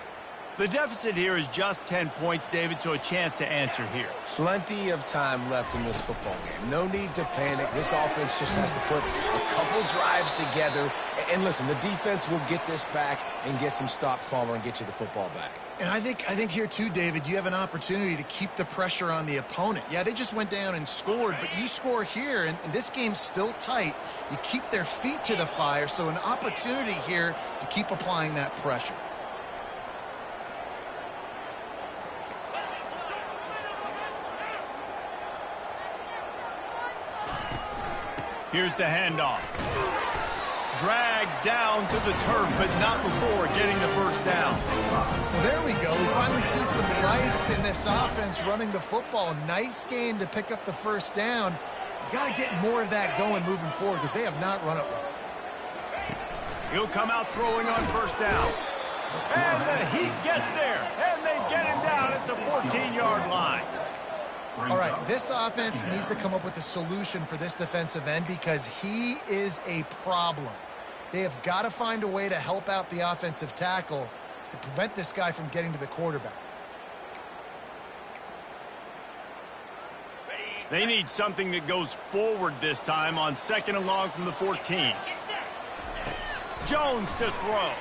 The deficit here is just 10 points, David, so a chance to answer here. Plenty of time left in this football game. No need to panic. This offense just has to put a couple drives together. And listen, the defense will get this back and get some stops, Palmer, and get you the football back. And I think here too, David, you have an opportunity to keep the pressure on the opponent. Yeah, they just went down and scored, but you score here, and this game's still tight. You keep their feet to the fire, so an opportunity here to keep applying that pressure. Here's the handoff. Dragged down to the turf, but not before getting the first down. Well, there we go. We finally see some life in this offense running the football. Nice gain to pick up the first down. You got to get more of that going moving forward because they have not run it well. He'll come out throwing on first down. And the heat gets there, and they get him down at the 14-yard line. All right, this offense needs to come up with a solution for this defensive end because he is a problem. They have got to find a way to help out the offensive tackle to prevent this guy from getting to the quarterback. They need something that goes forward this time on 2nd and long from the 14. Jones to throw.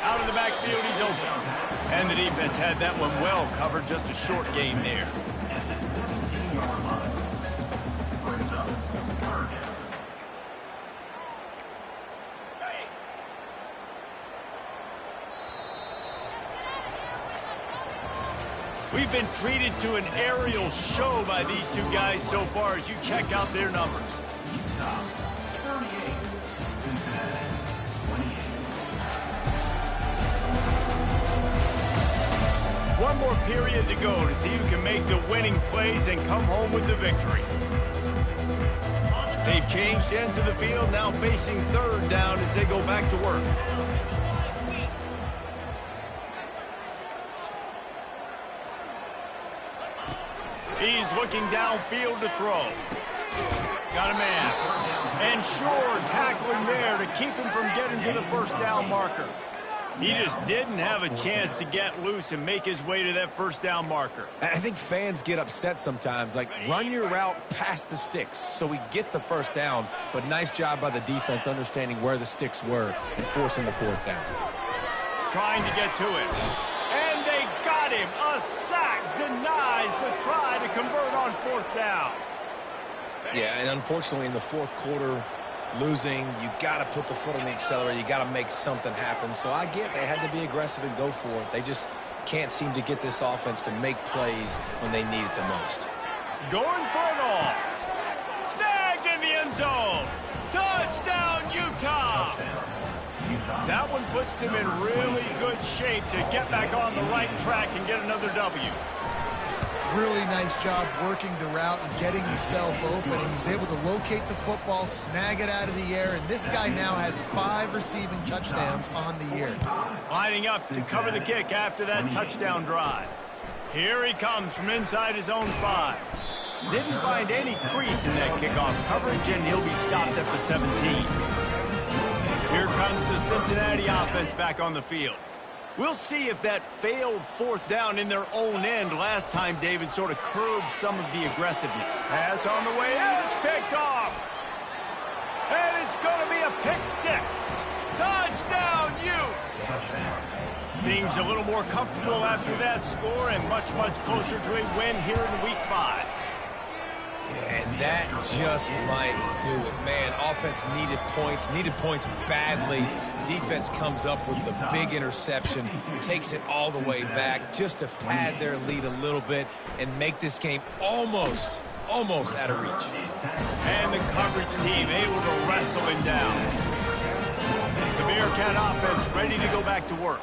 Out of the backfield, he's open. And the defense had that one well covered, just a short gain there. We've been treated to an aerial show by these two guys so far as you check out their numbers. Ncaa, 38. Cincinnati, 28. One more period to go to see who can make the winning plays and come home with the victory. They've changed ends of the field, now facing third down as they go back to work. He's looking downfield to throw. Got a man. And sure, tackling there to keep him from getting to the first down marker. He just didn't have a chance to get loose and make his way to that first down marker. I think fans get upset sometimes, like run your route past the sticks so we get the first down, but nice job by the defense understanding where the sticks were and forcing the fourth down. Trying to get to him. And they got him. A sack denies the try to convert on fourth down. Yeah, and unfortunately in the fourth quarter, losing, you got to put the foot on the accelerator. You got to make something happen. So I get they had to be aggressive and go for it. They just can't seem to get this offense to make plays when they need it the most. Going for it all. Snag in the end zone. Touchdown, Utah. That one puts them in really good shape to get back on the right track and get another W. Really nice job working the route and getting himself open. And he's able to locate the football, snag it out of the air, and this guy now has 5 receiving touchdowns on the year. Lining up to cover the kick after that touchdown drive. Here he comes from inside his own 5. Didn't find any crease in that kickoff coverage, and he'll be stopped at the 17. Here comes the Cincinnati offense back on the field. We'll see if that failed fourth down in their own end last time David sort of curbed some of the aggressiveness. Pass on the way, and it's picked off. And it's going to be a pick 6. Touchdown, Utes. Things a little more comfortable after that score and much, much closer to a win here in week 5. And that just might do it. Man, offense needed points badly. Defense comes up with the big interception, takes it all the way back just to pad their lead a little bit and make this game almost out of reach. And the coverage team able to wrestle him down. The Bearcat offense ready to go back to work.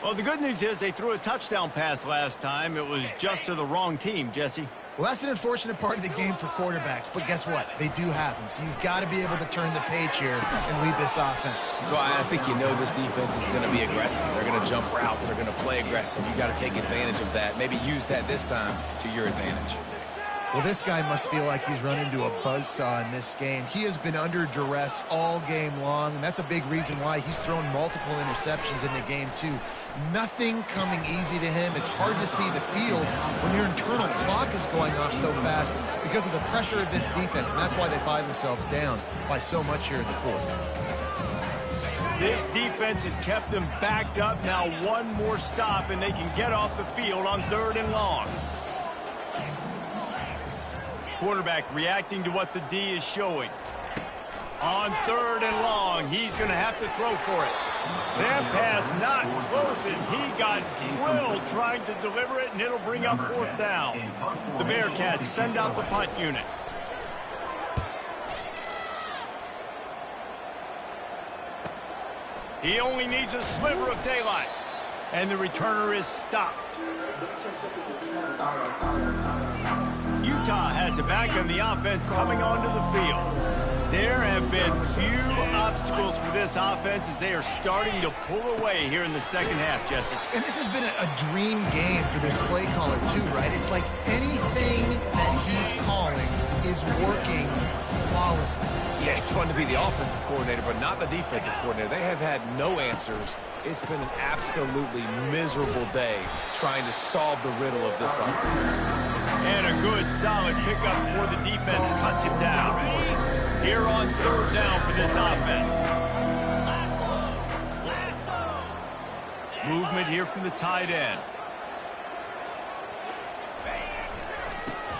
Well, the good news is they threw a touchdown pass last time. It was just to the wrong team, Jesse. Well, that's an unfortunate part of the game for quarterbacks, but guess what? They do happen, so you've got to be able to turn the page here and lead this offense. Well, I think you know this defense is going to be aggressive. They're going to jump routes. They're going to play aggressive. You've got to take advantage of that. Maybe use that this time to your advantage. Well, this guy must feel like he's run into a buzzsaw in this game. He has been under duress all game long, and that's a big reason why he's thrown multiple interceptions in the game, too. Nothing coming easy to him. It's hard to see the field when your internal clock is going off so fast because of the pressure of this defense, and that's why they find themselves down by so much here in the fourth. This defense has kept them backed up. Now one more stop, and they can get off the field on 3rd and long. Quarterback reacting to what the D is showing. On 3rd and long, he's going to have to throw for it. That pass not close as he got drilled trying to deliver it, and it'll bring up 4th down. The Bearcats send out the punt unit. He only needs a sliver of daylight, and the returner is stopped. Utah has it back, and the offense coming onto the field. There have been few obstacles for this offense as they are starting to pull away here in the second half, Jesse. And this has been a dream game for this play caller, too, right? It's like anything that he's calling is working flawlessly. Yeah, it's fun to be the offensive coordinator, but not the defensive coordinator. They have had no answers. It's been an absolutely miserable day trying to solve the riddle of this offense. And a good, solid pickup before the defense cuts him down. Here on 3rd down for this offense. Movement here from the tight end.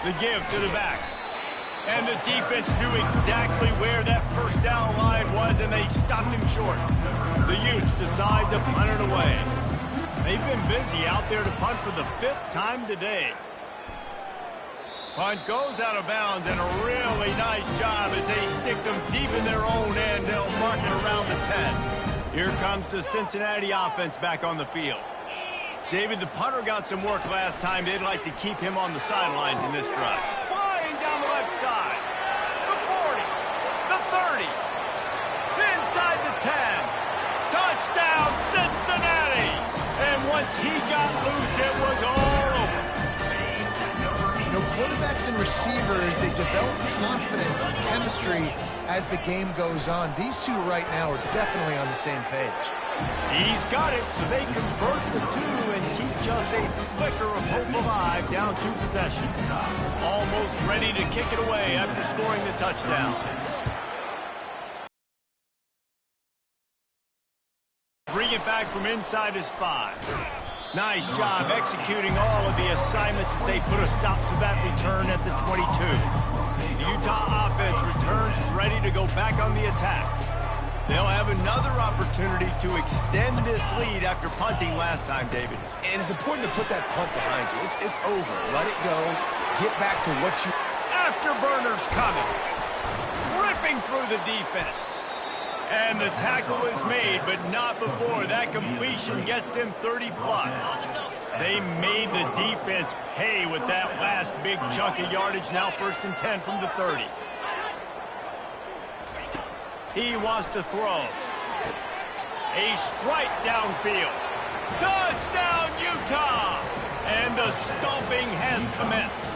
The give to the back. And the defense knew exactly where that first down line was, and they stopped him short. The Utes decide to punt it away. They've been busy out there to punt for the 5th time today. Punt goes out of bounds, and a really nice job as they stick them deep in their own end. They'll mark it around the 10. Here comes the Cincinnati offense back on the field. David, the punter got some work last time. They'd like to keep him on the sidelines in this drive. Flying down the left side. The 40. The 30. Inside the 10. Touchdown, Cincinnati! And once he got loose, it was all over. You know, quarterbacks and receivers, they develop confidence and chemistry as the game goes on. These two right now are definitely on the same page. He's got it, so they convert the 2 and keep just a flicker of hope alive, down 2 possessions. Almost ready to kick it away after scoring the touchdown. Bring it back from inside his 5. Nice job executing all of the assignments as they put a stop to that return at the 22. The Utah offense returns ready to go back on the attack. They'll have another opportunity to extend this lead after punting last time, David. And it's important to put that punt behind you. It's over. Let it go. Get back to what you... Afterburners coming. Ripping through the defense. And the tackle is made, but not before that completion gets them 30-plus. They made the defense pay with that last big chunk of yardage. Now 1st and 10 from the 30. He wants to throw. A strike downfield. Touchdown, Utah! And the stomping has commenced.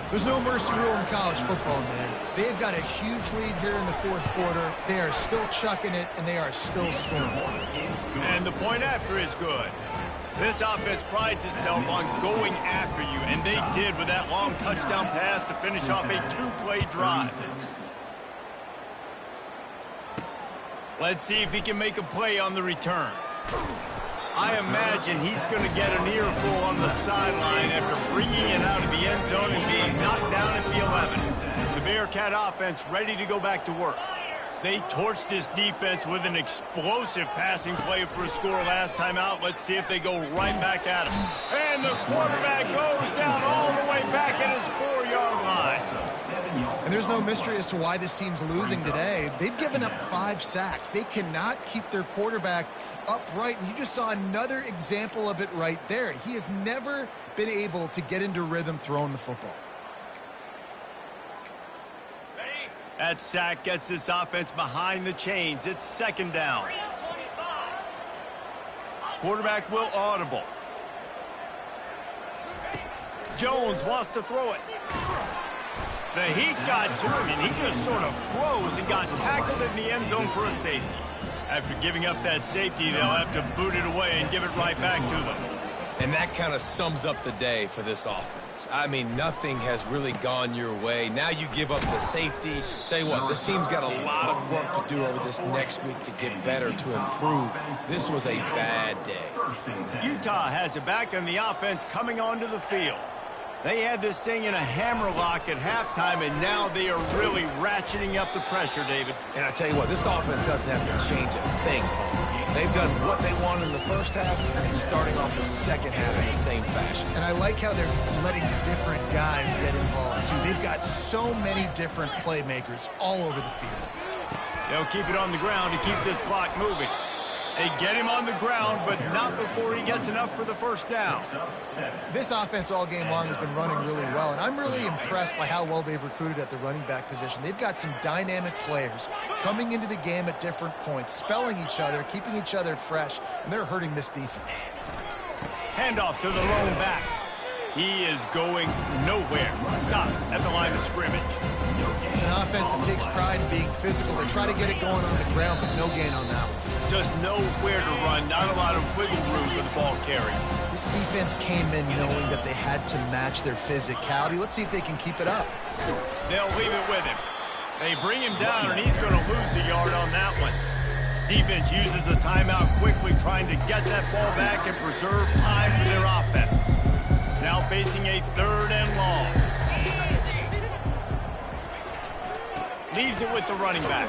There's no mercy rule in college football, man. They've got a huge lead here in the 4th quarter. They are still chucking it, and they are still scoring. And the point after is good. This offense prides itself on going after you, and they did with that long touchdown pass to finish off a 2-play drive. Let's see if he can make a play on the return. I imagine he's going to get an earful on the sideline after bringing it out of the end zone and being knocked down at the 11. The Bearcat offense ready to go back to work. They torched this defense with an explosive passing play for a score last time out. Let's see if they go right back at him. And the quarterback goes down all the way back at his 4-yard line. And there's no mystery as to why this team's losing today. They've given up 5 sacks. They cannot keep their quarterback upright, and you just saw another example of it right there. He has never been able to get into rhythm throwing the football. That sack gets this offense behind the chains. It's 2nd down. Quarterback will audible. Jones wants to throw it. The heat got to him, and he just sort of froze and got tackled in the end zone for a safety. After giving up that safety, they'll have to boot it away and give it right back to them. And that kind of sums up the day for this offense. I mean, nothing has really gone your way. Now you give up the safety. Tell you what, this team's got a lot of work to do over this next week to get better, to improve. This was a bad day. Utah has it back on the offense coming onto the field. They had this thing in a hammerlock at halftime, and now they are really ratcheting up the pressure, David. And I tell you what, this offense doesn't have to change a thing, Paul. They've done what they wanted in the first half and starting off the second half in the same fashion. And I like how they're letting different guys get involved, too. They've got so many different playmakers all over the field. They'll keep it on the ground to keep this clock moving. They get him on the ground, but not before he gets enough for the 1st down. This offense all game long has been running really well, and I'm really impressed by how well they've recruited at the running back position. They've got some dynamic players coming into the game at different points, spelling each other, keeping each other fresh, and they're hurting this defense. Handoff to the lone back. He is going nowhere. Stop at the line of scrimmage. It's an offense that takes pride in being physical. They try to get it going on the ground, but no gain on that one. Just nowhere to run, not a lot of wiggle room for the ball carrier. This defense came in knowing that they had to match their physicality. Let's see if they can keep it up. They'll leave it with him. They bring him down, and he's going to lose a yard on that one. Defense uses a timeout quickly, trying to get that ball back and preserve time for their offense. Now facing a 3rd and long. Leaves it with the running back.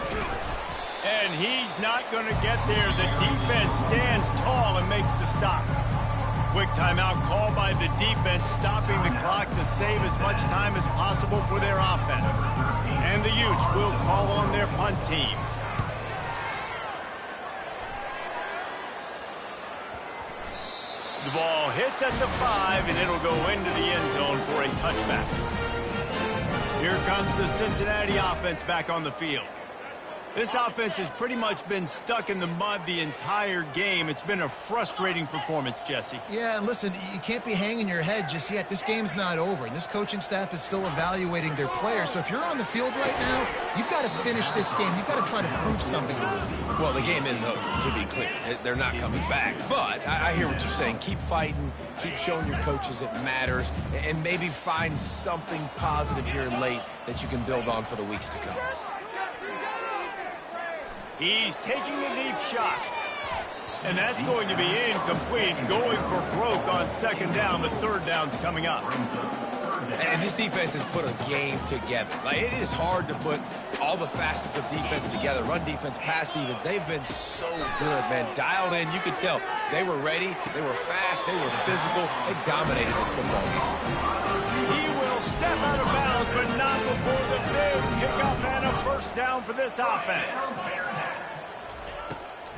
And he's not going to get there. The defense stands tall and makes the stop. Quick timeout called by the defense, stopping the clock to save as much time as possible for their offense. And the Utes will call on their punt team. The ball hits at the 5, and it'll go into the end zone for a touchback. Here comes the Cincinnati offense back on the field. This offense has pretty much been stuck in the mud the entire game. It's been a frustrating performance, Jesse. Yeah, and listen, you can't be hanging your head just yet. This game's not over, and this coaching staff is still evaluating their players. So if you're on the field right now, you've got to finish this game. You've got to try to prove something to them. Well, the game is over, to be clear. They're not coming back. But I hear what you're saying. Keep fighting. Keep showing your coaches it matters. And maybe find something positive here late that you can build on for the weeks to come. He's taking a deep shot. And that's going to be incomplete, going for broke on second down, but third down's coming up. And this defense has put a game together. Like, it is hard to put all the facets of defense together. Run defense, pass defense. They've been so good, man. Dialed in. You could tell they were ready. They were fast. They were physical. They dominated this football game. He will step out of bounds, but not before the big pickup and a first down for this offense.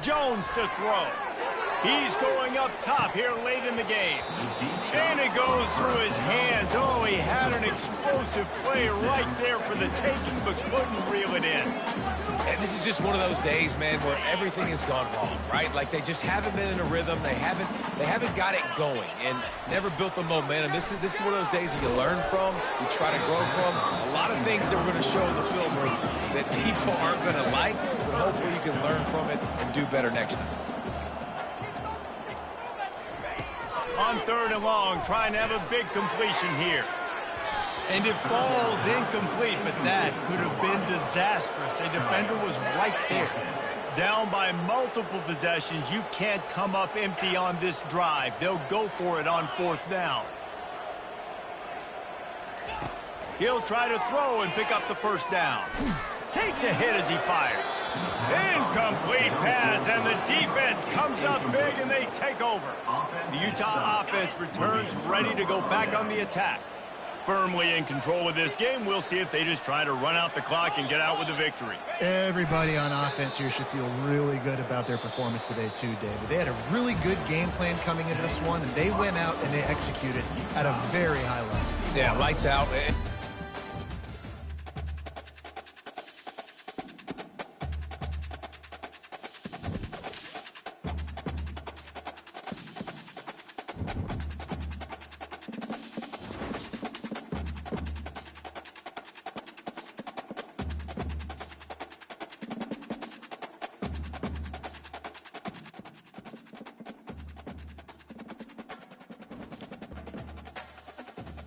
Jones to throw. He's going up top here late in the game. And it goes through his hands. Oh, he had an explosive play right there for the taking, but couldn't reel it in. And this is just one of those days, man, where everything has gone wrong, right? Like, they just haven't been in a rhythm. They haven't got it going and never built the momentum. This is one of those days that you learn from, you try to grow from. A lot of things that we're going to show in the film room that people aren't going to like, but hopefully you can learn from it and do better next time. On third and long, trying to have a big completion here. And it falls incomplete, but that could have been disastrous. A defender was right there. Down by multiple possessions, you can't come up empty on this drive. They'll go for it on fourth down. He'll try to throw and pick up the first down. Takes a hit as he fires. Incomplete pass, and the defense comes up big, and they take over. The Utah offense returns ready to go back on the attack. Firmly in control of this game. We'll see if they just try to run out the clock and get out with a victory. Everybody on offense here should feel really good about their performance today too, David. They had a really good game plan coming into this one, and they went out and they executed at a very high level. Yeah, lights out.